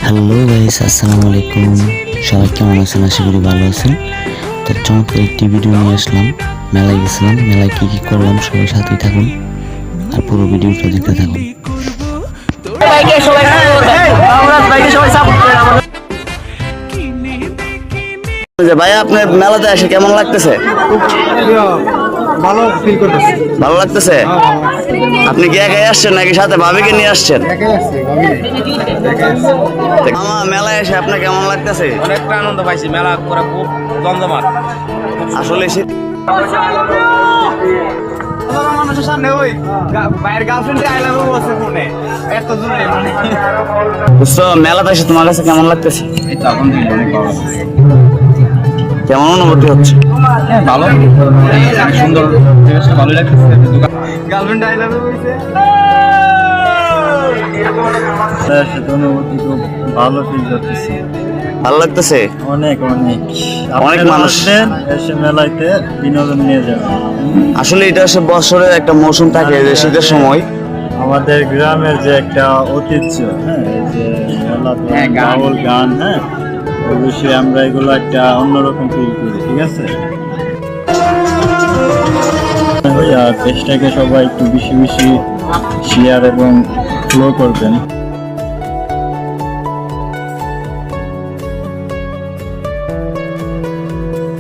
Hello guys, আসসালামু আলাইকুম। সবাই কেমন আছেন? আশা করি ভালো আছেন। তো চমৎকার একটি ভিডিও নিয়ে আসলাম। মেলায় গেছিলাম, মেলায় কি করলাম সবাই সাথেই থাকুন আর পুরো ভিডিওটা দেখতে থাকুন। ভাই, আপনার মেলাতে এসে কেমন লাগতেছে? ভালো লাগতেছে। আপনি কি একাই আসছেন নাকি সাথে ভাবিকে নিয়ে আসছেন? মামা, মেলায় এসে আপনার কেমন লাগতেছে? অনেকটা আনন্দ পাইছি। মেলা করে খুব জমজমাট। আসলে শীত মানুষের সামনে ওই ভাইয়ের গার্লফ্রেন্ড আই লাভ ইউ বলছে ফোনে এত দূরে বুঝছো, মেলাতে এসে তোমার কাছে কেমন লাগতেছে? এই তো আলহামদুলিল্লাহ কেমন অনুভূতি হচ্ছে? ভালো সুন্দর পরিবেশটা ভালো লাগতেছে। গার্লফ্রেন্ড আই লাভ ইউ বলছে অনুভূতি খুব ভালো ফিল করতেছি। ভালো লাগতেছে। অনেক অনেক অনেক মানুষ এসে মেলাইতে বিনোদন নিয়ে যাবে। আসলে এটা হচ্ছে বছরের একটা মৌসুম থাকে, যে শীতের সময়। আমাদের গ্রামের যে একটা ঐতিহ্য, হ্যাঁ, এই যে মেলা বাউল গান, হ্যাঁ, ওই বিষয়ে আমরা এগুলো একটা অন্যরকম ফিল করি। ঠিক আছে, আর চেষ্টাকে সবাই একটু বেশি বেশি শেয়ার এবং ফলো করবেন।